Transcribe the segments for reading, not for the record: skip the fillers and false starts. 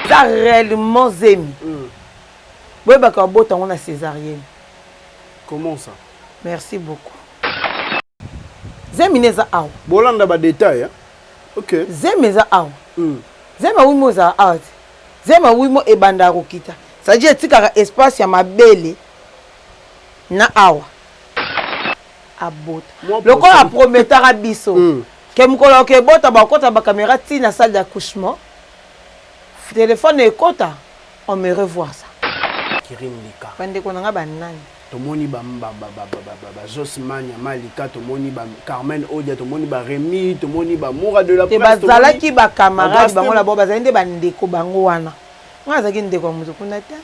ça réellement zemi. Oui, bah quand on a césarienne. Comment ça? Merci beaucoup. Zemi neza aw. Bolanda ba détail hein. OK. Zemi za aw. Zema wimo za out. Zema wimo ebanda rokita. C'est-à-dire tika espace ya mabele na awa. Abota. Loko a prometteur à biso. Que mukolo ke bota ba kota ba caméra ti na salle d'accouchement. Téléphone et kota. On me revoit ça. Kirim Lika. Bande ko nga banani. Tomoni ba Josmania Malika, tomoni ba Carmen Odia, tomoni ba Rémi, tomoni ba Moura de la presse. Te bazala ki ba camarade bango la boba zande bandeko bango wana. Nga zaki ndeko muzukuna ta.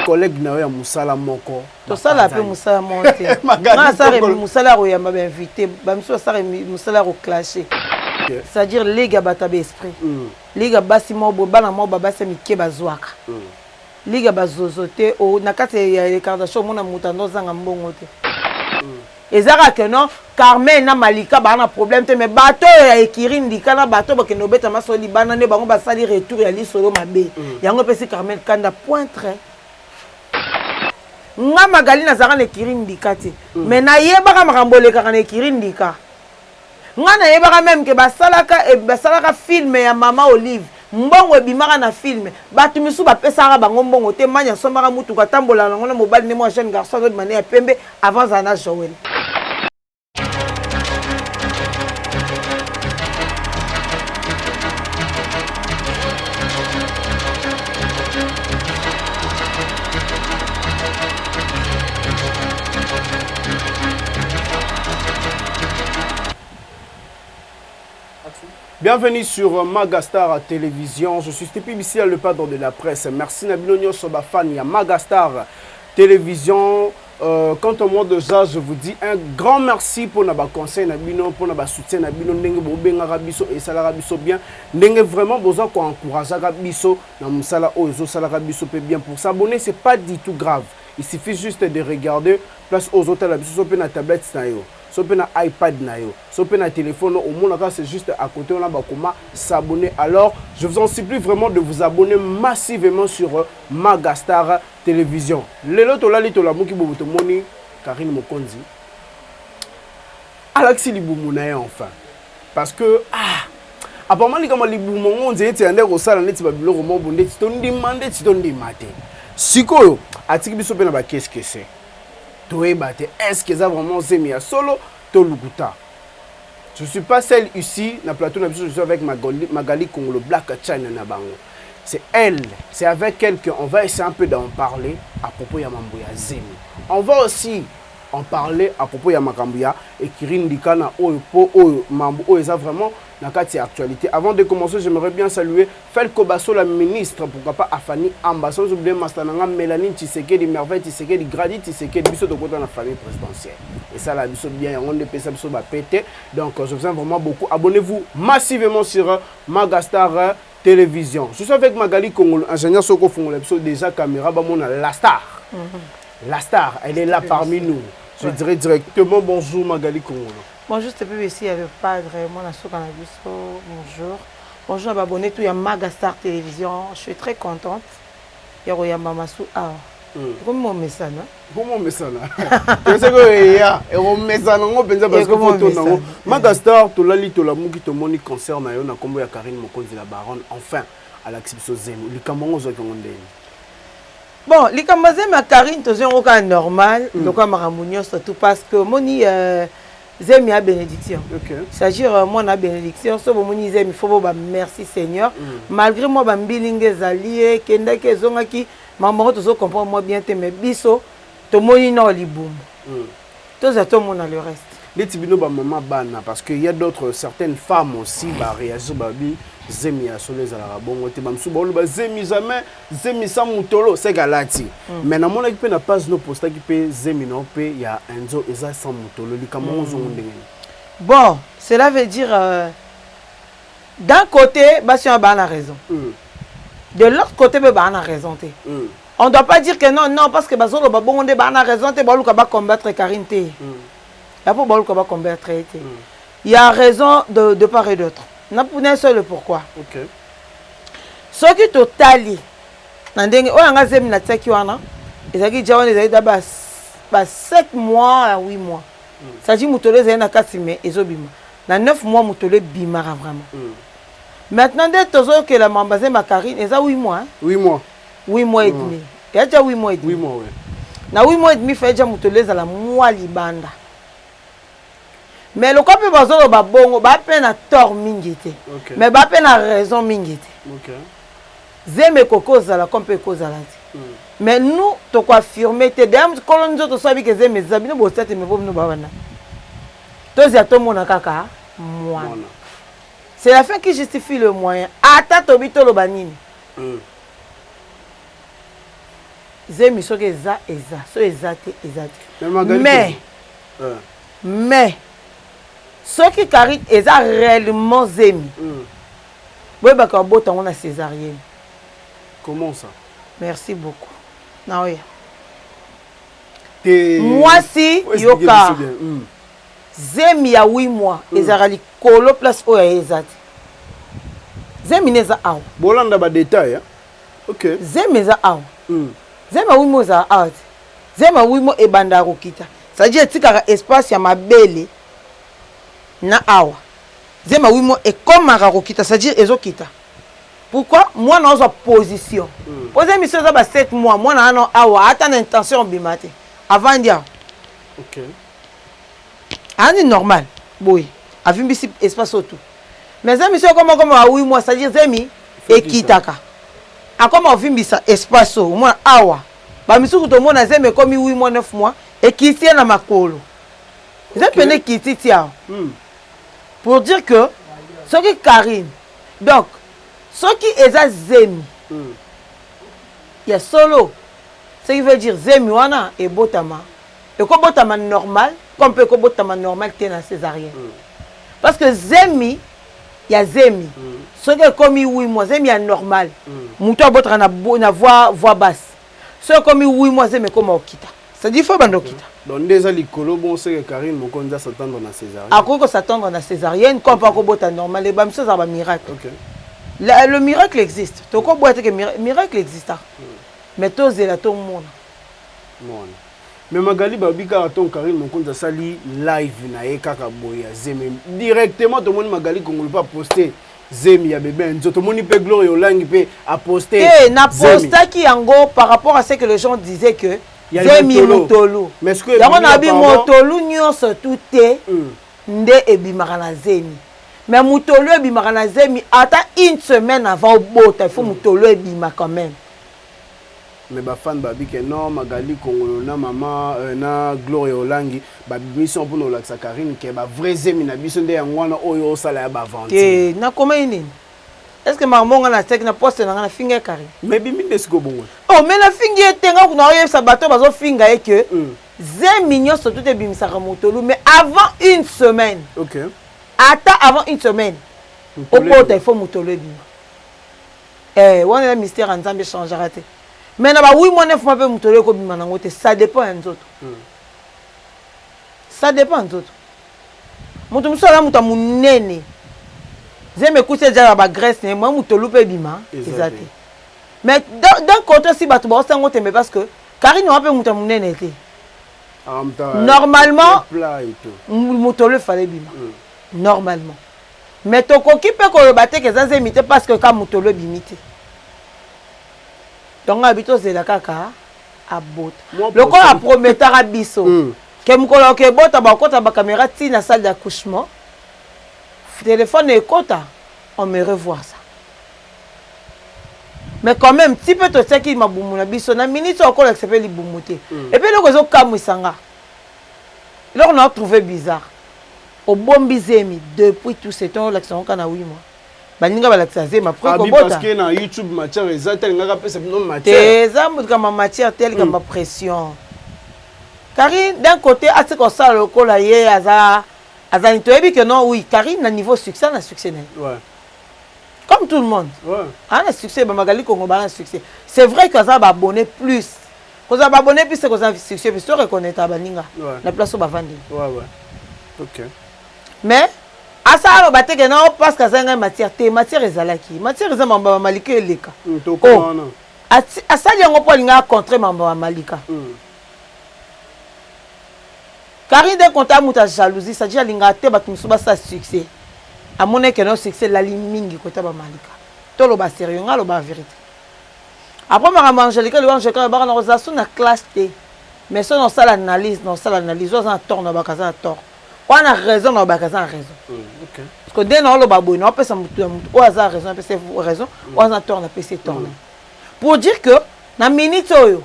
Collègue na ya musala moko. To sala pe musala monte. Nga sare musala ro ya ba invité, ba mso sare musala ro clasher. C'est-à-dire les gars batabe esprit. Les gars basi mobo bana mobo basi mike bazwaka. Liga bazozote o nakate ya recordation mona mutando zanga mbongo te. Ezara que non Carmen na Malika ba na problème te mais bateau ya ekirindi kana bateau ba keno beta masoli bana ne bango ba sali retour ya li solo mabe. Yango pesi Carmen kanda point très. Nga magali na zanga ekirindi kati. Mais na yeba ka makambole ka na ekirindi ka. Nga na yeba même que basalaka film ya Mama Olive. Mbongo ebimaka na film batu misu bapesaka bango mbongo te manya somaka mutuka tambola nango na mobile ne moi jeune garçon de manière pembe avant Zana Joël. Bienvenue sur Magastar Télévision. Je suis Stépi ici le padre de la presse. Merci Nabilonio Sobafani à Magastar Télévision. Quant au mot de ça, je vous dis un grand merci pour nos conseils, pour nos soutiens, et ça bien. Vraiment besoin qu'on encourage Rabiso, bien. Pour s'abonner, c'est pas du tout grave. Il suffit juste de regarder place aux autres la tablette. Sur un iPad, sur un téléphone, au moins c'est juste à côté, on a comment s'abonner. Alors, je vous en supplie vraiment de vous abonner massivement sur Magastar Télévision. Le lot la lito la muki bobuto moni Karine Mokonzi. Alexis Liboumouna enfin. Parce que apparemment les comme Liboumouna on dit tiens au sala net babilo romo bonde ti ton demande ti ton demate. Sikoyo atiki biso pe na ba qu'est-ce que c'est? Est-ce que ça vraiment c'est mis à solo Toluguta? Je ne suis pas celle ici, dans le plateau, je suis avec Magali Congo, le Black China Nabango. C'est elle, c'est avec elle qu'on va essayer un peu d'en parler à propos de Yamambouya Zemi. On va aussi en parler à propos de Yamakambouya et Kirin Dikana Oyo Mambo Oyo vraiment dans la actualité. Avant de commencer, j'aimerais bien saluer Felko Basso, la ministre, pourquoi pas Afani Ambassade, je voulais Mastananga, Mélanie Tshisekedi, Merveille Tshisekedi, Grady Tshisekedi, Bisso de côté de la famille présidentielle. Et ça, là, Bisso bien, on est PSA, Bisso va péter. Donc, je vous aime vraiment beaucoup. Abonnez-vous massivement sur Magastar Télévision. Je suis avec Magali Congo, ingénieur Soko Fongo, déjà caméra, on a la star. La star, elle est là parmi nous. Je dirais directement bonjour Magali Congo. Bonjour, je suis ici avec le padre, mon asso Canabiso, bonjour. Bonjour à abonné tout, il y a Magastar Télévision, je suis très contente. Il y a Mamassou A. Comment message? Comment message? Je sais que il y a un message, on pense parce que photo Magastar, tout la lit, tout la mouki, tout moni concert na yo na kombo ya Karine Mokonzi la baronne. Enfin, à l'acception Zemo, le Cameroun aux autres. Bon, les Camerounais ma Karine, tout est normal, donc à Maramounios tout parce que moni Zemi a bénédiction. C'est-à-dire, moi, na bénédiction. So, moni Zemi, il faut merci Seigneur. Malgré moi, bilingue zalié, kenda ke zonga ki, maman, tu comprends moi bien, mais biso, to moni na oliboum. Tous à tout le monde a le reste. Les tibino ba maman bana parce qu'il y a d'autres certaines femmes aussi ba réagir babi Zemi a solé za la bongo te bamsu ba lo ba Zemi jamais Zemi sa mutolo c'est galati mais na mona ki pe na page no posta ki pe Zemi no pe ya enzo eza sa mutolo li kamo zo ndenge. Bon, cela veut dire d'un côté Bastien ba a raison. De l'autre côté ba a raison te. On doit pas dire que non parce que bazolo ba bongo de ba a raison te ba lu ka ba combattre Karine te. Il y a raison de part et d'autre. On a un seul pourquoi. soki totali na ndenge oyo nga zemi na tiaki wana ezalaki dia wana ezali da ba 7 mois à 8 mois c'est-à-dire mutolo ezali na kati me ezobima na 9 mois mutolo ebimaka vraiment maintenant nde tozokela mambaze makarine eza 8 mois 8 mois 8 mois et demi ya dia 8 mois et demi 8 mois ouais na 8 mois et demi fa dia mutolo ezala mwa libanda mais le quoi peut bazolo ba bongo ba pe na tort mingi te mais ba pe na raison mingi te OK zeme kokoza la comme peut koza la mais nous to quoi affirmer te dem kolonzo to sabi que zeme zabino bo tete me bo no ba wana to zia to mona kaka moi c'est la fin qui justifie le moyen ata to bito lo banini zeme so que eza so ezate mais ce qui carite est réellement zemi. Oui, bah quand on a césarienne. Comment ça? Merci beaucoup. Non oui. Moi si yoka zemi a 8 mois et zarali kolo place o ya ezati. Zemi neza aw. Bolanda ba détail hein. OK. Zemi za aw. Zemi a 8 mois za out. Zemi a 8 mois e banda kokita. Ça dit tika espace ya mabele. Na awa zema 8 mois et comme marakokita c'est-à-dire ezokita pourquoi moi na ozo position poser mission za ba 7 mois moi na no awa ata na intention bimate avant dia OK ani normal boy avimbisi espace autour mais za mission comme à 8 mois c'est-à-dire zemi ekitaka akoma avimbisa espace au moi awa ba misuku to mona zemi comme 8 mois 9 mois et kitie na makolo zepene kititi awa pour dire que ce qui Karine donc ce qui est à zemi il y a solo ce qui veut dire zemi wana et botama et comme botama normal comme peut botama normal qui est dans césarienne parce que zemi il y a zemi ce qui est comme 8 mois zemi est normal muto botra na voix basse ce comme 8 mois zemi comme okita c'est dit faut bandokita donc déjà likolo bon c'est que Karine mon konza s'attendre na césarienne akoko s'attendre na césarienne comme pas ko bota normal et bam ça va miracle OK le miracle existe to ko boite que miracle existe mais to zela to mona mais magali babika ton Karine mon konza sali live na e kaka boya zeme directement to moni magali kongolo pas poster zemi ya bébé nzoto moni pe gloire olangi pe a poster na posta qui yango par rapport à ce que les gens disaient que zemi mutolo mais ce que yango na bi mutolo nyonso tout te nde ebimaka na zemi mais mutolo ebimaka na zemi ata une semaine avant bota il faut mutolo ebima quand même mais ba fan babi que non magali kongolo na mama na gloire olangi ba mission pour no laksa Karine que ba vrai zemi na biso nde yangwana oyo sala ya ba vente ke na koma nini est-ce que mamonga na tek na poste na finga Karine mais bimi ndesiko bongo oh mais na finga etenga kuna oyo sa bato bazo finga e que zemi nyonso tout ebimisaka mutolo mais avant une semaine OK ata avant une semaine au bota il faut mutolo ebima wana la mystère en Nzambe changera te mais na ba 8 mois 9 mois pe mutolo ko bima nango te ça dépend ya nzoto ça dépend nzoto mutu musala mutu munene zeme kuse déjà ba Grèce ne moi mutolo pe bima ezate mais d'un côté si bato ba osango te mais parce que Karine wa pe mutu munene te normalement mutolo fallait bima normalement mais to koki pe ko ba te ke za zemi te parce que ka mutolo bimite donc habito zela kaka abot le ko a promettra biso que mukolo ke bota ba kota ba caméra ti na salle d'accouchement téléphone et kota on me revoit ça mais quand même petit peu to tsaki mabumu na biso na minute okolo accepter libumuté et puis le ko kamwisanga là on a trouvé bizarre au bombi zemi depuis tout ce temps l'action kana 8 mois baninga balakisa zemi après ko bota parce que na YouTube matière exacte ngaka pesa no matière exemple comme matière telle comme pression Karine d'un côté à ce qu'on ça le kola ye aza nitoyebi que non oui Karine na niveau succès na succès ouais comme tout le monde ouais a un succès ba magali Congo ba un succès c'est vrai que ça va abonner plus que ça va abonner plus que ça succès puis tu reconnaître baninga la place au bavandi ouais OK mais asa ba te que non parce que ça matière te matière ezalaki matière eza mamba malika eleka to kono asali yango po linga contre mamba malika Karine de compta muta jalousie ça dit linga te batu musuba sa succès amone que non succès la limingi kota ba malika to lo ba sérieux nga lo ba vérité après ma Angélique le ange ka ba na rozation na classe te mais ça non ça l'analyse on a tort na ba kaza na tort on a raison na ba kaza na raison OK parce que dès non lo ba boy non peut ça mutu o a raison peut c'est raison on a tort na peut c'est tort pour dire que na minute oyo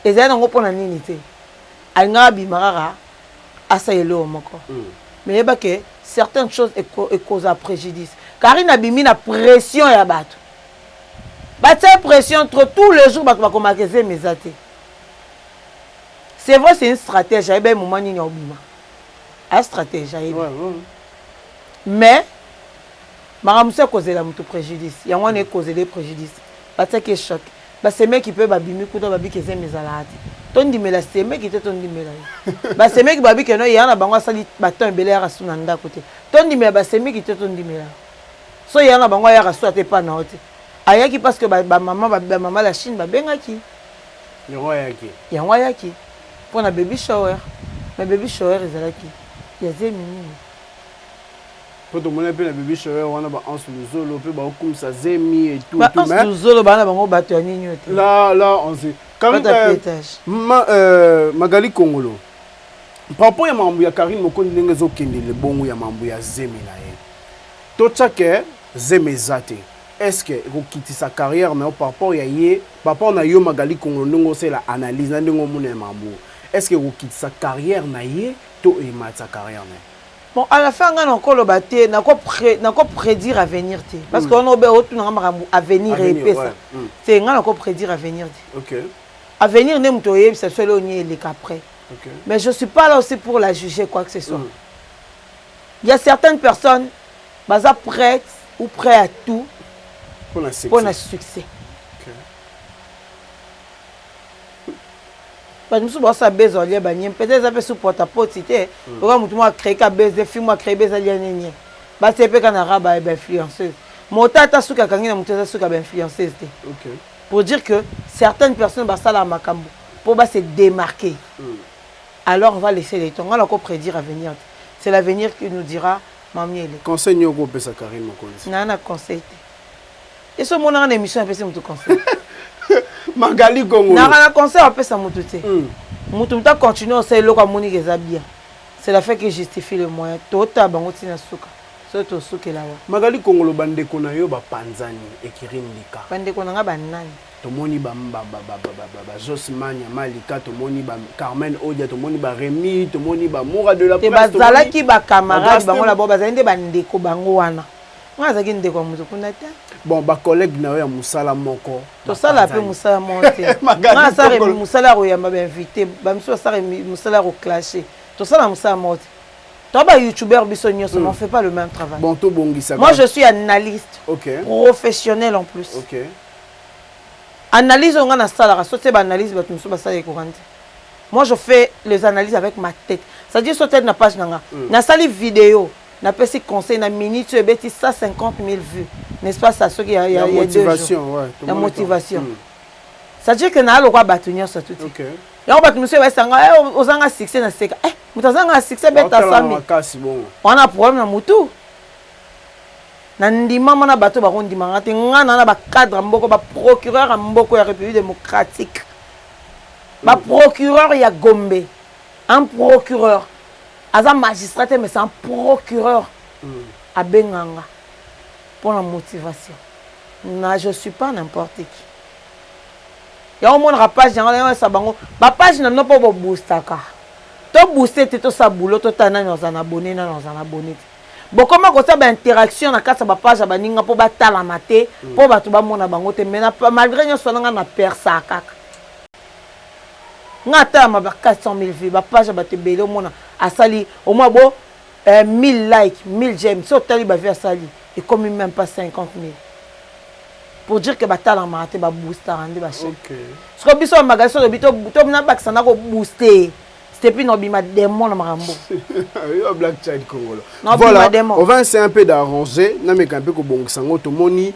ezana ngo pona nini te anga bimara asayelo moko mais yeba que certaines choses et cause à préjudice car il a bimi na pression ya bato batia pression trop tous les jours bato bakomakeze mezate c'est vrai c'est une stratégie yeba moment nini obima a stratégie yeba mais maramuse kozela mutu préjudice yango ne cause des préjudices batia que choc ba seme qui peut babimi kuto babi keze mezalate tondi mela seme qui te tondi mela ba seme qui babi que no yana bango sali baton belé ya suna nda côté tondi mela ba seme qui te tondi mela so yana bango ya rasu ate pa na ote ayaki parce que ba maman la Chine ba bengaki yango yaki pour na baby shower mais baby shower ezalaki ya zemi Pour tout le monde, le baby shower, on a un sous-zolo, puis comme ça, zemi et tout. Un sous-zolo, on a un bateau. Là, on sait. Quand Magali Kongolo, papa ya mambu ya Karine Mokondi ndengezo kende le bongo ya mambu ya zemi na ye. Tochake zemi zate. Est-ce que vous quittez sa carrière mais par rapport ya ye, papa na yo Magali Kongolo ndongo c'est la analyse ndongo mona mambu. Est-ce que vous quittez sa carrière na ye to e mat sa carrière na? Bon, à la fin, on a encore le bâti, on a encore prédire à venir. Parce qu'on a à venir et ça. C'est on a encore prédire à venir. OK. À venir, c'est seul les après. Mais je ne suis pas là aussi pour la juger quoi que ce soit. Il y a certaines personnes, prêtes ou prêts à tout pour un succès. Nous sommes ça besoin de peut-être ça sous porte-à-porte cité pourquoi moi créer ka baiser film moi créer baiser liané ba c'est pas kana raba influenceuse mon tata suka kangina muteza suka ba influenceuse OK pour dire que certaines personnes ba sala makambo pour ba se démarquer alors on va laisser les temps on va encore prédire à venir c'est l'avenir qui nous dira mamie le conseil nyoko pesa Karine Mokonzi nana conseil et ce mon en émission pesa mutu conseil Magali Kongolo. Na conseil après ça mutu te. Mutu ta continuer on sait le comme moni que ça bien. C'est la fait que justifie le moyen. Tota bango tina suka. So to suke la wa. Magali Kongolo bande kona yo ba panzani ekirini lika. Bande kona nga banani. To moni ba Josmania Malika to moni ba Carmen Odia to moni ba Rémi to moni ba Moura de la presse. Te bazala ki ba camarade bango la bo bazende bande ko bango wana. Nga zaki ndeko mutu kuna te. Bon, ba collègue na ya musala moko. To sala pe musala monte. Nga sare musala ro ya mba invité, ba mso sare musala ro clasher. To sala musala monte. To ba youtubeur biso nyoso, on fait pas le même travail. Bon to bongisa. Moi je suis analyste. OK. Professionnel en plus. OK. Analyse on a sala ra sote ba analyse ba mso ba sala ekorante. Moi je fais les analyses avec ma tête. Ça dit sur tête na page nanga. Na sali vidéo. Na pesi conseil na minute tu beti 150 000 vues n'est-ce pas ça ce qui y a motivation ouais la motivation ça dit que na lo kwa batunyo ça tout OK ya ba monsieur ba sanga ozanga succès na seka mutazanga succès beta sami on a problème na mutu na ndima mana bato ba kondima ngate ngana na ba cadre mboko ba procureur mboko ya République démocratique ba procureur ya Gombe un procureur Aza magistrat mais c'est un procureur à Benganga pour la motivation. Non, je suis pas n'importe qui. Il y a au moins une page dans ça bango. Ma page n'a pas booster ka. To booster te to sa boulot to tana dans un abonné dans un abonné. Bon comment ko ça ba interaction na kasa ba page ba ninga po ba tala maté po ba to ba mona bango te mais malgré nyo sonanga na persa kaka. Ngata ma ba 400 000 vues ba page ba te belé mona asali au moins bon 1000 likes 1000 j'aime so tali ba vu asali et comme même pas 50 000 pour dire que ba tala maté ba booster rende ba chaîne. OK. Ce que biso magasin de bito na ba sana ko booster Stepi no bima démon na makambo. Yo Black Child Congolo. No Voilà, démon. on va essayer un peu d'arranger. Na me un peu ko bongsango to moni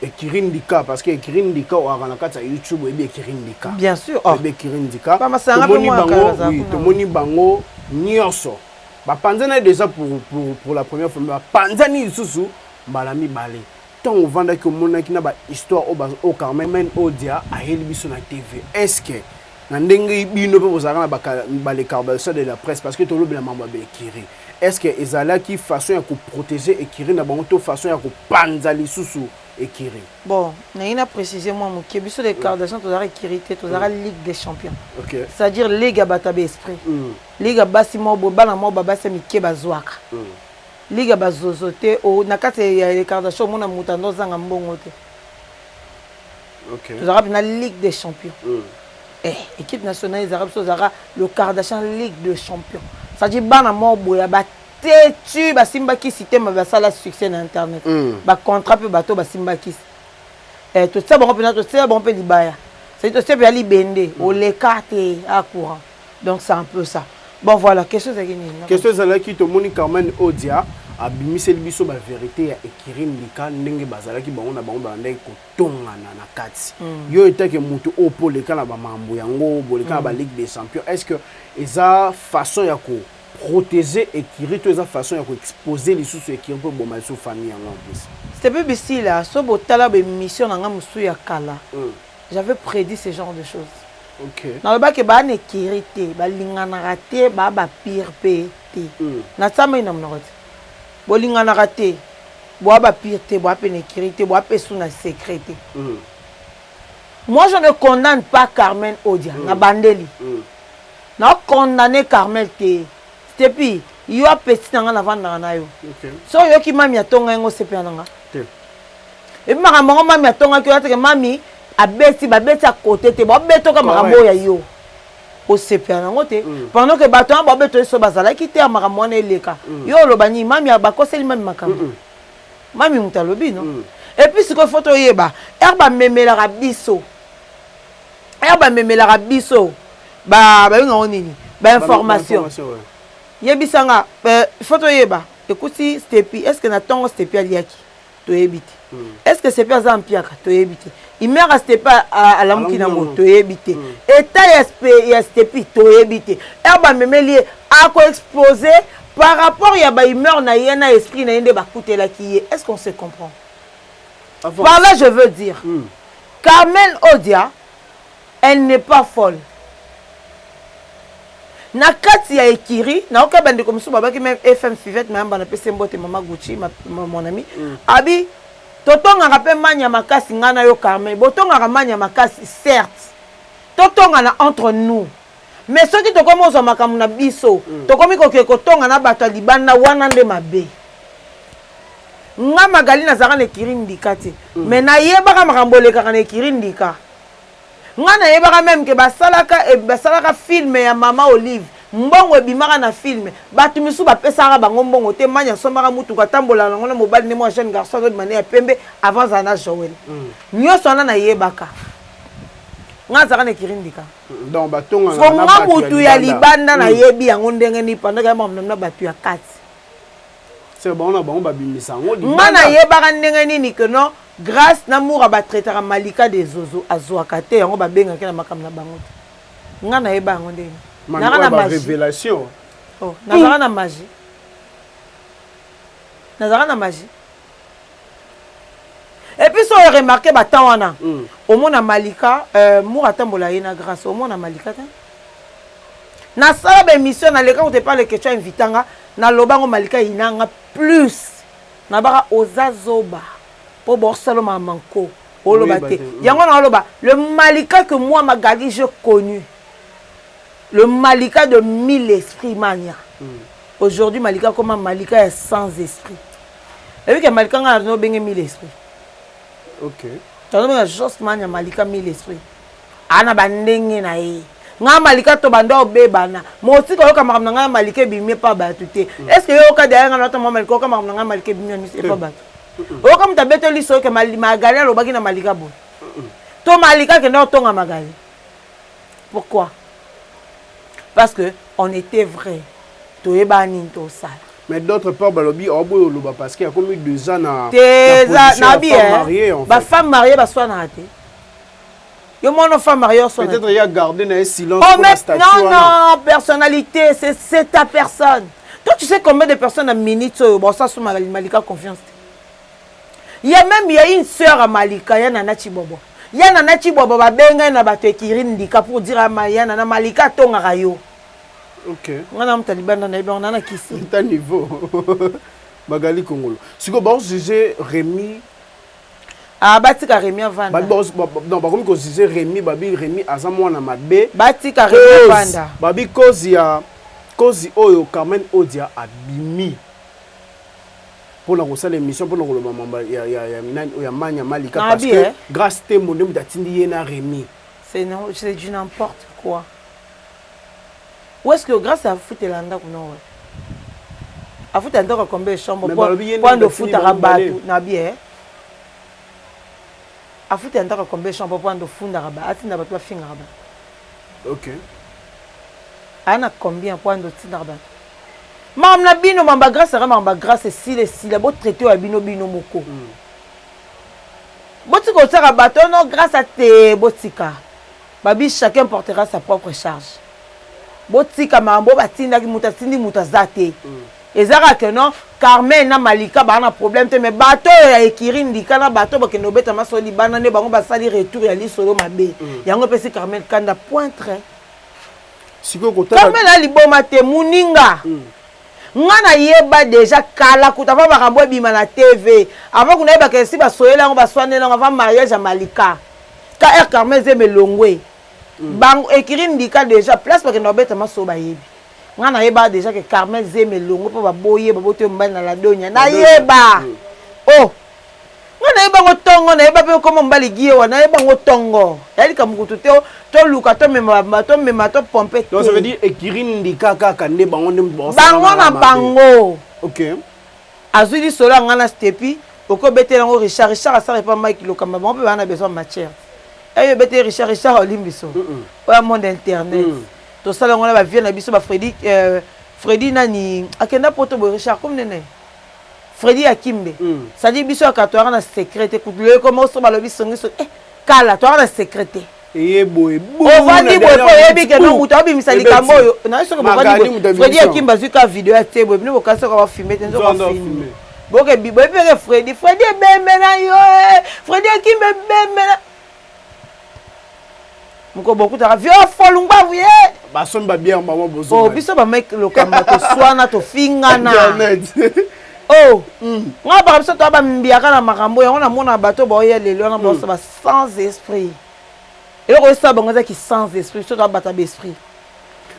Ekirindika parce que Ekirindika o arana kata YouTube et Ekirindika. Bien sûr. Oh. Ekirindika. Pas masanga pe moi bango, oui, to moni bango nyonso. Ba panzana déjà pour la première fois. Ba panzani susu balami balé. Tant on vend que mon qui na ba histoire au Carmen Odia a Helbiso na TV. Est-ce que nandenge bino pe bozanga ba les carbalations de la presse parce que to lo bela mamba be Ekiri. Est-ce que ezala qui façon ya ko protéger Ekiri na bango to façon ya ko panzali susu Ekiri. Bon, na préciser moi mon biso les Kardashian to zara Ekiri te to zara Ligue des Champions. OK. C'est-à-dire Ligue Batabe esprit. Ligue basi mo bana mo baba se mike bazwaka. Ligue bazozote o nakate ya les Kardashian mona mutando zanga mbongo te. OK. To zara na Ligue des Champions. Équipe nationale des Arabes Sozara le Kardashian Ligue des Champions. Ça dit bana mo boya ba tetu ba simba ki système ba sala succès na internet. Ba contrat pe bato ba simba ki. Tout ça bon pe na tout ça bon pe libaya. C'est tout ça pe ali bende o le carte à courant. Donc c'est un peu ça. Bon voilà, quelque chose à gagner. Quelque chose à qui to moni Carmen Odia abimiseli biso ba vérité ya Ekirindika ndenge bazala ki bango na bango ba ndenge ko tongana na kati. Yo etake mutu opo le kana ba mambo yango boleka ba Ligue des Champions. Est-ce que eza façon ya ko protéger Ekiri to eza façon ya ko exposer les sous Ekiri pour bon mal sous famille en plus. C'était peu ici là, so botala be mission na musu ya kala. J'avais prédit ce genre de choses. OK. Na ba ke ba ne kirité, ba lingana raté, ba pire pété. Na tsama ina mnote. Bolingana raté. Boa ba pire té, boa pe ne kirité, boa pe sous na sécurité. Moi je ne condamne pas Carmen Odia na bandeli. Na condamner Carmel té. Stepi, yo a petit na na vanda na yo. OK. So yo ki mami atonga ngo sepe nanga. Té. Et makambo mami atonga ki ateke mami abeti babeti à côté te bo beto ka makambo ya yo. O sepe nango te. Pendant que bato ba beto so bazala ki te makambo na eleka. Yo lo bani mami abakoseli mami makambo. Mami mutalobi non. Et puis ce que photo yeba, erba memela rabiso. Erba memela rabiso. Ba nga nini? Ba information. Yebisanga photo yeba. Écoute Stepi, est-ce que na tongo Stepi aliaki? To yebite. Est-ce que Stepi azam piaka? To yebite. Il meurt à Stepi à la mukina mo to yebite. État ya Stepi to yebite. Erba memeli a ko exposé par rapport ya ba il meurt na yena esprit na yende ba kutela ki. Est-ce qu'on se comprend? Par là je veux dire Carmen Odia elle n'est pas folle. Na kati ya Ekiri na oka bande comme ça babaki même FM Fivette même bana pese mbote mama Gucci mon ami abi totonga rapé manya makasi ngana yo Carmen botonga manya makasi certes totonga na entre nous mais ceux qui to comme ozo makamu na biso to komi ko tonga na bato libanda wana nde mabe nga magali na zaka na Ekirindika te mais na yebaka makambo lekaka na Ekirindika. Ngana yebaka même que basalaka film ya Mama Olive mbongo ebimaka na film batu misu bapesaka bango mbongo te manya sombaka mutuka tambola nango na mobile ne moi jeune garçon de manière ya pembe avant Zana Joel nyonso wana na yebaka nga zaka na Ekirindika donc batonga na nga mutu ya libanda na yebi yango ndenge ni pendant que mam na batu ya kati c'est bon na bango babimisa ngo nga na yebaka ndenge nini que non grâce namour ba traiter Malika des Zozo azwakate yango ba benga ke na makam na bango nga na yeba yango ndenge na magie révélation oh na magie na magie et puis so remarqué ba tawana au mona Malika mour atambola yena grâce au mona Malika ta na sala ba émission na leka on te parle que tu as invitanga na lobango Malika inanga plus na baka ozazoba pour borsalo mamanko olobate yango na oloba le Malika que moi Magali j'ai connu le Malika de 1000 esprits mania aujourd'hui Malika comme Malika est sans esprit et puis que Malika nga no benga 1000 esprits OK tano benga juste mania Malika 1000 esprits ana bandenge na ye nga Malika to banda obebana moti ko yoka makamna nga Malika bimie pa batu te est-ce que yoka derrière nga to Malika ko makamna nga Malika bimie ni pas batu o comme ta beto liso ke Magali alobaki na Malika bo to Malika ke ndo tonga Magali pourquoi parce que on était vrai toyeba nini tosala. Mais d'autre part, balobi oboyo loba parce qu'il y a comme 2 ans na femme mariée en fait. Femme mariée ba soit na raté. Yo mon femme mariée soit. Peut-être il y a gardé un silence pour la statue. Non, personnalité, c'est ta personne. Toi tu sais combien de personnes à minute bon ça sous Malika confiance. Il y a une sœur à Malika, il y a Nana Chibobo. Il y a Nana Chibobo ba benga na bato ekirindika pour dire à Nana Malika tonga rayo. Ok. On a un taliban dans les bancs, on a qui c'est. C'est un niveau. Magali Congolo. Si vous jugez Rémi. Ah, Batika Rémi Vanda. Non, par contre, vous jugez Rémi, Babi Rémi, Azamou na Madbe. Batika Rémi Vanda. Babi Kozi Oyo, Carmen Odia, Abimi. Pour la recette l'émission, pour le moment, il y a Mania Malika. Parce que grâce à mon nom d'Atindi na Rémi. C'est du n'importe quoi. Où est-ce que grâce à foot et l'anda qu'on a à foot et l'anda combien de chambres point de foot à rabat na bien à foot et l'anda combien de chambres point de foot à rabat à t'inda pas fin rabat. Ok. Ana combien point de t'inda rabat. Mam na bino mamba grâce à mamba grâce si la beau traité à bino moko. Botika au rabat non grâce à tes botika. Babi chacun portera sa propre charge. Botika mambo batindaki mutatindi mutazate ezaka que non Carmen na Malika ba na problème te mais bato ya ekirindi kana bato ba keno beta masoli bana ne bango ba sali retour ya lisolo mabe yango pesi Carmen kanda pointre siko kota Carmen ali boma te muninga ngana yeba déjà kala kuta va makambo bima na TV avant kuna yeba ke si ba soyela ngo ba swanela ngo va mariage ya Malika ka Carmen ze melongwe bang ekirindika déjà place parce que no beta masoba yebi ngana yeba déjà que Carmen zeme longo po ba boye ba bote mbali na la donya na yeba oh ngana yeba ngotongo na yeba pe comme mbali giwa na yeba ngotongo yali kamukutu te to luka to mema to pompe donc ça veut dire ekirindika kaka ne bango ne bango na bango OK azuli solo ngana stepi oko betela ngo Richard asare pa Mike lokamba bango pe bana besoin matière. Et bete Richard Olimbiso. Au monde internet. To sala ngona ba vient na biso ba Freddy nani akenda poto bo Richard comme nene. Freddy Akimbe. Ça dit biso akatoara na secrété kutule comment so ba lobi songi so kala to na secrété. Et boy. On va dire boy yebi ke no muta bi misali kamoyo. Na so ko ba dire Freddy Akimbe zuka vidéo a tebo bino ko kasa ko ba filmer tenzo ko filmer. Boke bi boy pe Freddy bembe na yo. Freddy Akimbe bembe na Moko beaucoup ta vieux folungba vuye ba son ba bien maman bozo oh biso ba mec lokamba to swana to fingana oh nga ba biso to ba mbiaka na makambo yango na mona bato ba oyelelo na boso ba sans esprit et ko ça bango za ki sans esprit so to ba ta esprit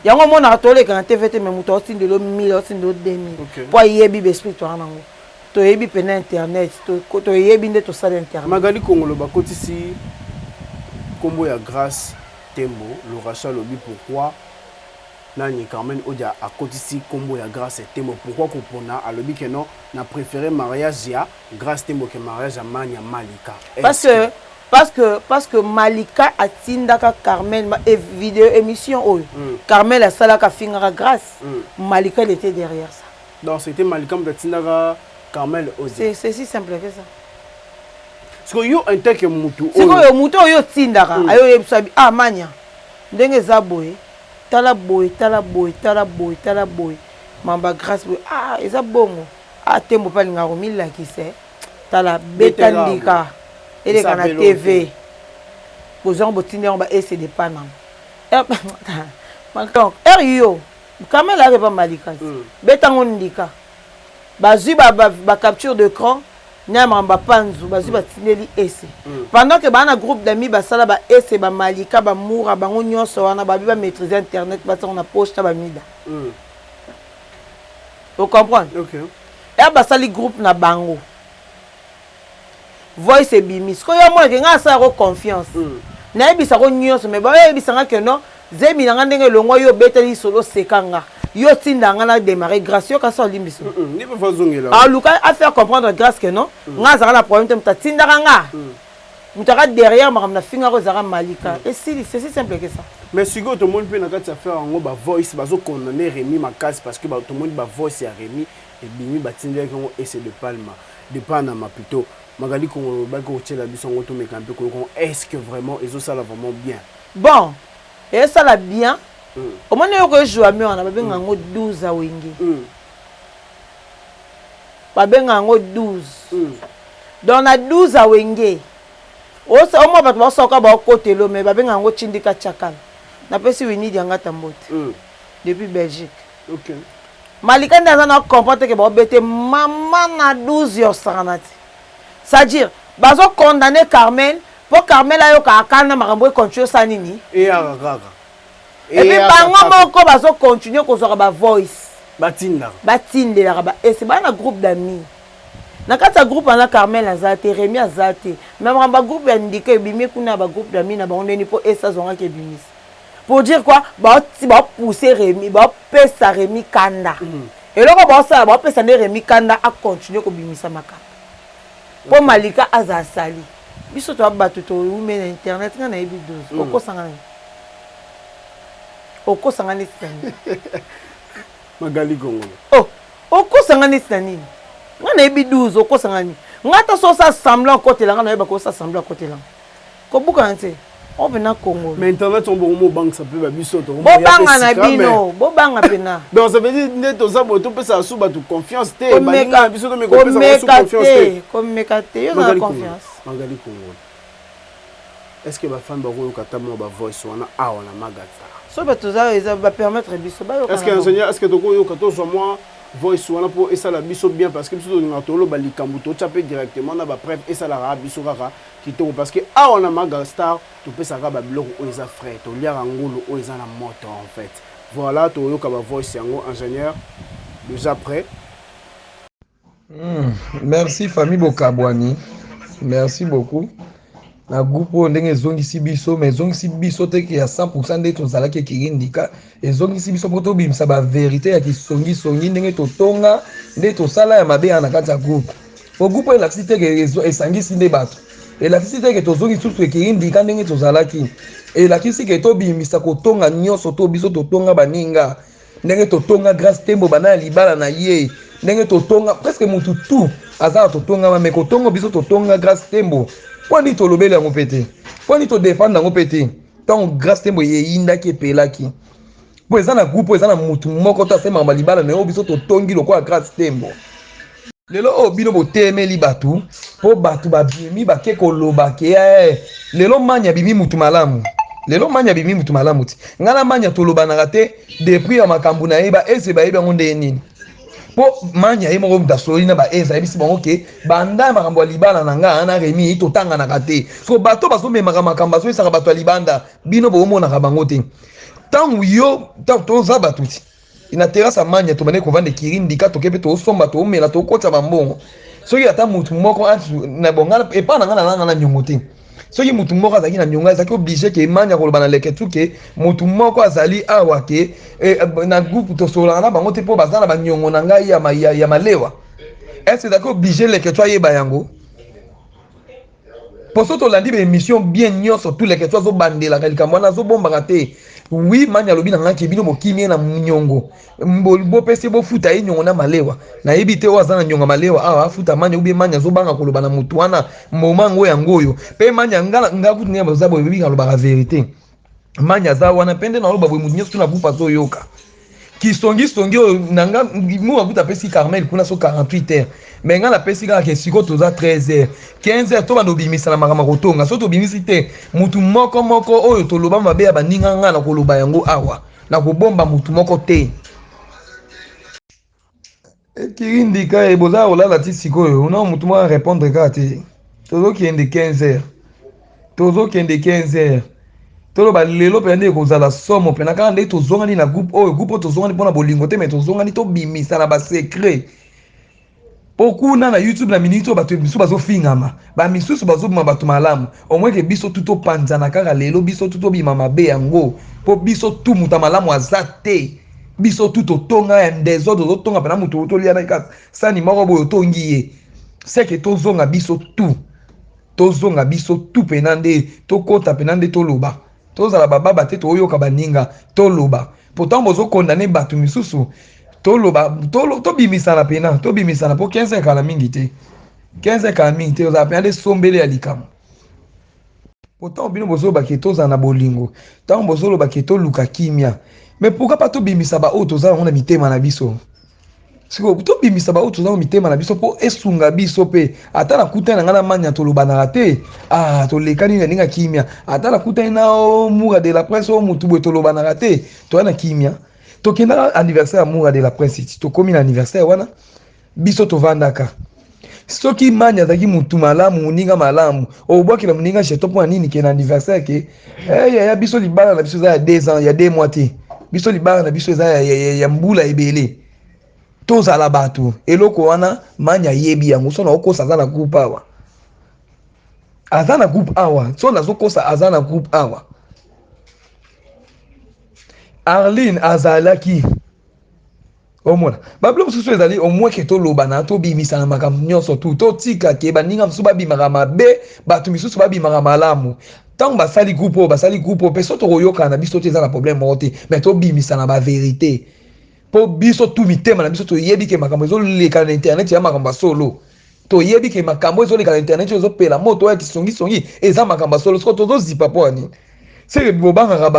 yango mona to le kan TVT me muto otindelo 1000 otindelo 2000 po yebi be esprit to nango to yebi pena internet to yebi nde to sala internet Magali Congolo ba kotisi combo ya grâce Tembo, le rachat lobby pourquoi Nani Carmen Odia a cotisé combo ya grâce et Tembo pourquoi Kopona a lobby que non n'a préféré mariage ya grâce Tembo que mariage à Mania Malika parce que Malika a tindaka Carmen et vidéo émission oh Carmen la salaka fingara grâce Malika elle était derrière ça donc c'était Malika qui tindaka Carmen Odia c'est si simple que ça. Parce que yo un tel que mutu yo mutu yo tindaka ayo yebisabi ah manya ndenge za boye tala boye mamba grâce boye ah eza bongo ah Tembo palinga ko milaki se tala betandika ele kana TV bozon botinde on ba essayer de panam donc yo quand la pas Malika betango ndika bazui ba capture d'écran Nyamamba panzu bazu batineli ese pendant que bana groupe d'amis basala ba ese ba Malika ba moura bango nyonso wana ba biba maîtriser internet ba on a poste ba mida vous comprenez OK et basali groupe na bango voice bimis ko yo mona ke nga sa ko confiance na ebisa ko nyonso mais ba ebisa nga que non zemi nga ndenge longo yo beteli solo sekanga yo tindanga na démarrer grâce yo ka so limbiso ni pas fazongela ah Lucas a faire comprendre grâce que non nga za na problème te tindanga nga mutaka derrière makamna finga ko zara malika et c'est si simple que ça. Mais si tout le monde peut na kati faire en ba voice bazo condamner Rémi Makasi parce que tout le monde ba voice ya Rémi et bimi batindé ko essayer de palma de panama plutôt magali ko ba ko tchela biso ngoto mekampe ko est-ce que vraiment ils ont ça vraiment bien. Bon, et ça la bien. Au moment où je joue à mieux on a benga ngo 12 a wenge. Ba benga ngo 12. Donc na 12 a wenge. Au moins bato ba soka ba côté lo mais ba benga ngo chindika chakala. Na pesi wini dianga tambote. Depuis Belgique. OK. Malika ndaza na comprendre que ba bete maman na 12 yo sanati. C'est-à-dire bazo condamner Carmel pour Carmel ayo ka kana makambo continuer ça nini? Et agaga. Et puis bango moko bazo continuer ko zoka ba voice. Batinda. Batindela ba et c'est ba na groupe d'amis. Na kata groupe na Carmel azate Rémi azate. Même ba groupe ya ndike bimi kuna ba groupe d'amis na ba ondeni po esa zonga ke bimis. Pour dire quoi? Ba pousser Rémi, ba pesa Rémi Kanda. Et là ba ça ba pesa Rémi Kanda a continuer ko bimisa maka. Pour Malika azasali. Biso to ba to mais internet na ebi 12. Oko sangana. Oko sangana stani. Magali Gongo. Oh, oko sangana stani. Ngana ebi 12 oko sangani. Ngata so ça semblant côté là ngana ba ko ça semblant côté là. Ko buka nte. On vient à Congo. Mais internet on bon banque ça peut biso to. Bo banga na bino, bo banga pena. Donc ça veut dire neto ça bo to pesa sous ba confiance te baninga biso to me ko pesa sous confiance te. Comme mekate, yo na confiance. Magali Congo. Est-ce que ba fan ba ko kata mo ba voice wana a wana magata? So ba toza eza ba permettre biso ba yo. Est-ce que ingénieur est-ce que to ko yo kato so moi voice wana pour et ça la biso bien parce que biso to ngatolo ba likambu to chaper directement na ba preuve et ça la ra biso kaka kitoko parce que a on a maga star to pe ça ba biloko o eza frère to lia ngolo o eza na moto en fait. Voilà to yo ka ba voice yango ingénieur déjà prêt. Merci famille Bokabwani. Merci beaucoup. Na groupe ndenge zongisi biso mais zongisi biso te ki ya 100% de tozala ke kirindika et zongisi biso poto bimisa ba vérité ya ki songi songi ndenge to tonga nde to sala ya mabe na kati ya groupe. Au groupe la cité ke esangisi nde bato. Et la cité ke to zongi tout ke kirindika ndenge tozala ki. Et la cité ke to bimisa ko tonga nyoso to biso to tonga baninga ndenge to tonga grâce tembo bana libala na ye ndenge to tonga presque mutu tout azala to tonga mais ko tongo biso to tonga grâce tembo. Poni to lobela ngo pété. Poni to défendre ngo pété. Tant grâce tembo yinda ki pelaki. Po ezana groupe ezana mutu moko ta sema malibala na obiso to tongi lokwa grâce tembo. Lelo obino botemeli batu po batu babimi bake koloba ke lelo manya bimi mutu malamu. Lelo manya bimi mutu malamu ti. Ngana manya to loba na rate depuis ya makambu na yeba ese ba yeba ngonde nini. Po manya ye moko mdasoli na ba eza ebisi bango ke banda makambo ya libanda na nga na Rémi to tanga na kate so bato baso memaka makambo so esaka bato ya libanda bino bo mona ka bango te tangu yo to za batuti ina terasa manya to bane ko vande kirindika to kepe to somba to mela to kota bambongo soki ata mutu moko na bongana e pa na nga na nyongo te soki mutu moko azaki na nyonga azaki obligé ke manya ko lobana leketu ke mutu moko azali awa ke na groupe to sola na bango te po bazana ba nyongo na ngai ya malewa est-ce que obligé leketu ayeba yango poso to landi be émission bien nyonso tous leketu zo bandela kalikambo na zo bomba te oui manya lobi na ngaki bino mokimi na nyongo bo pesi bo futa ye nyongo na malewa na yebite o azana nyongo malewa awa futa manya ubi manya zo banga koloba na mutu wana momango ya ngoyo pe manya ngala ngakutu ne bazabo bibi kaloba la vérité manya za wana pende na loba bo mutu nyeso na bupa zo yoka kisongi nanga mu abuta pesi Carmel kuna so 48 heures mais ngala pesi ka ke siko toza 13 heures 15 heures to bando bimisa na makama kotonga so to bimisi te mutu moko oyo to loba mabe ya baninga ngana ko loba yango awa na ko bomba mutu moko te kirindika e boza olala ti sikoyo na mutu mo répondre ka te tozo kende 15 heures tolo ba lelo pende kozala somo pena ka nde tozongani na groupe oyo groupe tozongani pona bolingo te mais tozongani to bimisa na ba secret pokuna na YouTube na minute bato biso bazo fingama ba misusu bazo bima bato malamu omwe ke biso tuto panzana kaka lelo biso tuto bima mabe yango po biso tu muta malamu azate biso tuto tonga ya désordre zo tonga pena muto to lia na ka sani moko boyo tongi ye c'est que tozonga biso tu tozonga biso tout penande to kota penande to loba tozala bababa te to yoka baninga to loba pourtant bozo condamner batu misusu to loba to bimisana pena to bimisana po 15 kala mingi te 15 kala mingi te ozala penande sombele ya likamo pourtant bino bozo ba ke tozala na bolingo tant bozo loba ke to luka kimia mais pourquoi pas to bimisa ba o tozala on a mitema na biso siko to bimisa ba o tozala mitema na biso po esunga biso pe ata na kuta na ngana manya to loba na te to lekani na ninga kimia ata na kuta na o mura de la presse o mutu bo to loba na te to na kimia to kenda anniversaire mura de la presse to komi na anniversaire wana biso to vandaka soki manya zaki mutu malamu ninga malamu obwaki na muninga cheto po nini ke na anniversaire ke ya biso libala na biso za ya 2 ans ya 2 mois te biso libala na biso za ya mbula ebele tozala bato eloko wana manya yebi yango so na okosa aza na groupe awa aza na groupe awa so nazokosa aza na groupe awa Arline azalaki omona bablo mosusu ezali omwe ke toloba na tobimisa na makambo nyonso tu totika ke baninga mosusu babimaka mabe bato misusu babimaka malamu ntango basali groupe oyo mpe so tokoyoka na biso te eza na problème moko te mais tobimisa na baverité po biso tu mitema na biso toyebi ke makambo ezoleka na internet ya makambo solo toyebi ke makambo ezoleka na internet ezopela moto ya kisongisongi eza makambo solo siko tozozipa po ani seke bobangaka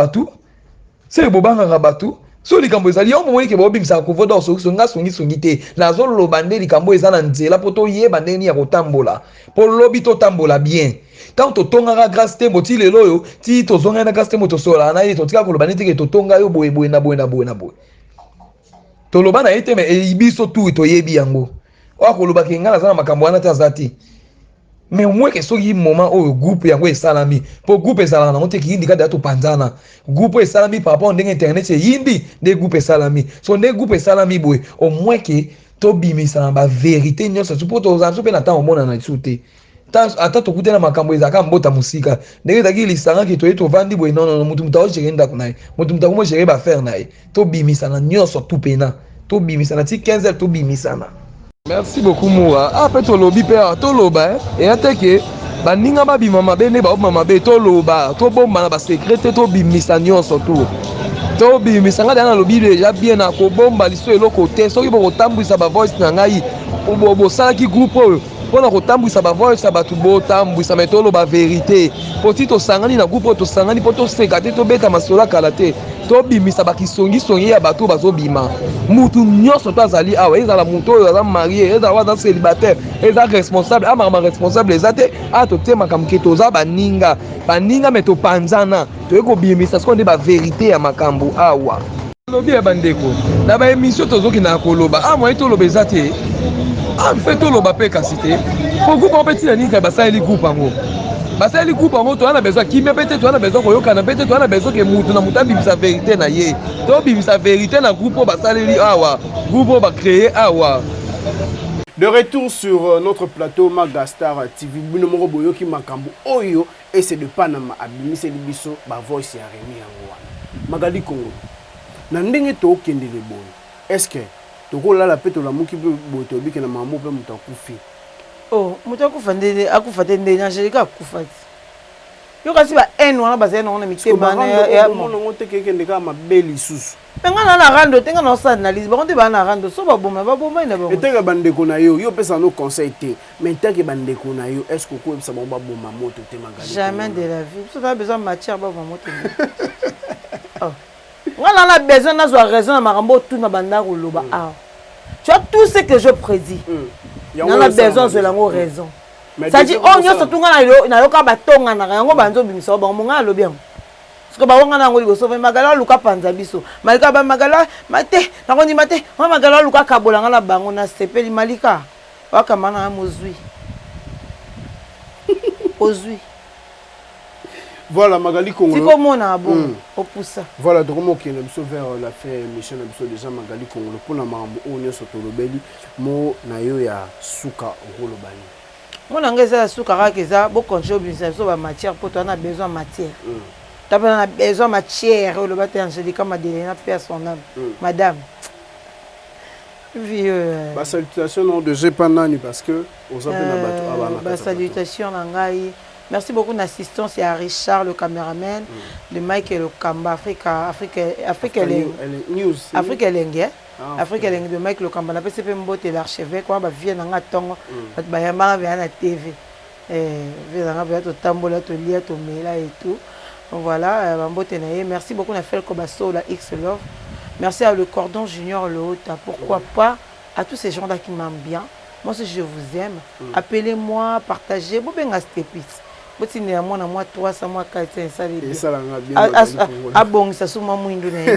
bato so likambo ezali yo momoni ke bobimisaka kovoda osongisongi songisongi te nazoloba nde likambo eza na nzela po toyeba ndeni ya kotambola po lobi totambola bien tant totongaka grâce te moti lelo oyo ti tozongaki na grâce te mo tosolaka na ye totika koloba neti ke totonga yo boye na boye toloba na ye te me biso tu toyebi yango oyo akolobaka nga naza na makambo wana te aza te mais mweke soki moment oyo groupe yango esalami po groupe ezalaka nango te kiyindi kati ya topanzana groupe esalami par rapport ndenge internet eyindi nde groupe esalami so nde groupe esalami boye omweke tobimisa na baverité nyonso so po tozala so mpe na ntango omonana lisu te ata tokutela makambo ezalaka mbota mosika ndenge ezalaki lisangaki toye tovandi boye nonono motu moto aogere ndako na ye motu moto akomogere baaffaire na ye tobimisana nyonso tu pena tobimisana ti 15 tobimisana. Merci beaucoup Moura. Après tolobi pe toloba et ateke baninga babima mabe ne ba mabe toloba to bomba na ba secret to bimisa nyonso tu. To bimisa nga na lobi déjà bien na ko bomba liso eloko te soki bo kotambwisa ba voice na ngai bo salaki groupe oyo pona kotambwisa ba voice ba tu bo tambwisa mais toloba vérité poti to sangani na groupe to sangani poto seka te to beta masola kala te to bimisa bakisongi ya bato bazobima mutu nyonso to azali awa ezala mutu oyo aza marié ezala wana célibataire eza responsable amama responsable eza te totemaka moke toza baninga me topanzana toye kobimisa siko nde bavérité ya makambo awa lobi ya bandeko na baémission tozokina koloba moye toloba eza te mpe toloba mpe kasi te po groupe mpe ntina nini basaleli groupe yango basali groupe yango toza na besoin kimia mpe te toza na besoin koyokana mpe te toza na besoin ke mutu na mutu abimisa vérité na ye tobimisa vérité na groupe oyo basaleli awa groupe oyo bacréé awa. De retour sur notre plateau Magastar TV bino moko boyoki makambo oyo et c'est de Panama abimiseli biso ba voice ya Remi yango wana Magali Congo na ndenge tokendele boyo est-ce que tokolala pe tolamuki boyo tobiki na mambo pe mutu akufi. Oh, mutu akufa te ndenge Angelique akufa te yo kasi ba ene wana bazali nango na mitema ya monongo te kekende kaka mabe lisusu nga na rando te nga na osala analyse bango te baa na rando so baboma na bango eteke bandeko na yo pesa no conseil te mais eteke bandeko na yo est-ce que koyebisa bango baboma moto te Magali jamais de la vie so tala besoin de matière baboma moto nga na besoin nazwa raison na makambo otuna banda koloba awa tu as tout ce que je prédis na besoin de lango raison c'est-à-dire on nyonso tunga na yoka batonga na yango banzo bimisa bango monga alobi yango siko bawonga nango liboso ve Magala luka panza biso malika ba Magala mate nango mate wa Magala luka kabolanga na bango na sepeli malika wakamana na mozwi ozwi voilà Magali Congo siko mona bon opusa voilà donc mo kende biso vers la fin émission biso déjà Magali Congo pour na mambo o nyonso tolobeli mo na yo ya suka okolobani mona ngeza ya suka kaka eza bo contrôle so ba matière pour toi on a besoin de matière t'as besoin de matière le bâtiment Angelique Madelena paix à son âme madame vieux. Salutation non de Jepanani parce que aux salutation Nangai. Merci beaucoup d'assistance à Richard le caméraman de Mike et le Kamba Afrique News Afrique Lengue Afrique Lengue de Mike le Kamba la PCP Mbote l'archevêque quoi ba vient nga tongo ba yamba ba na TV vient nga to tambola to lia to mela et tout. Voilà Mbote na merci beaucoup na fait Kobaso la X Love. Merci à le Cordon Junior le Haut, pourquoi pas à tous ces gens là qui m'aiment bien. Moi si je vous aime, appelez-moi, partagez, bon ben Stepis. Boti ne moi na moi 300 moi 400 ça les bien. Bon ça sous moi muindo na.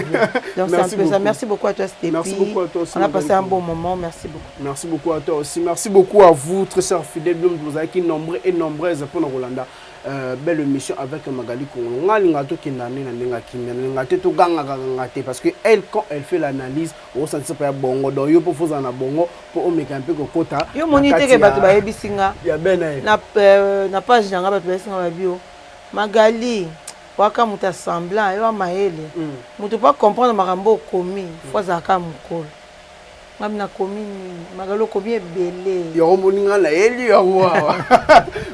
Donc c'est un peu ça. Merci beaucoup à toi Stepis. Merci beaucoup à toi aussi. On a passé un bon moment, merci beaucoup. Merci beaucoup à toi aussi. Merci beaucoup à vous très chers fidèles, vous avez qui nombreux et nombreuses pour Rolanda. Belle émission avec Magali Kongo. Parce que elle quand elle fait l'analyse, on sent pas bongo donc yo pour faire un bongo pour on mettre un peu kokota. Yo monite ke bato ba yebisinga. Ya ben na page nanga bato ba yebisinga ba bio. Magali waka muta semblant yo maele. Muto pas comprendre makambo komi, faut zaka mukolo. Mamna commune magalo combien belé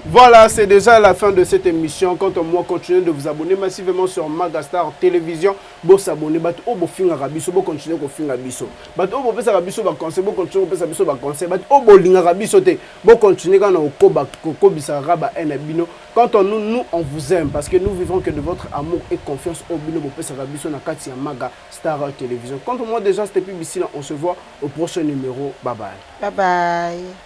voilà, c'est déjà la fin de cette émission. Quant à moi, continuez de vous abonner massivement sur Magastar Télévision. Vous s'abonner, bat au beau fin arabiso, vous continuez au fin arabiso. Bat au beau pesa arabiso, vous conseil, vous continuez au pesa arabiso, vous conseil. Bat au beau ling arabiso, vous continuez quand on koba koko bisaraba enabino. Quant à nous, on vous aime parce que nous vivons que de votre amour et confiance au bino au pesa arabiso na kati ya Magastar Télévision. Quant à moi, déjà c'était plus ici, on se voit au prochain numéro. Bye bye. Bye bye.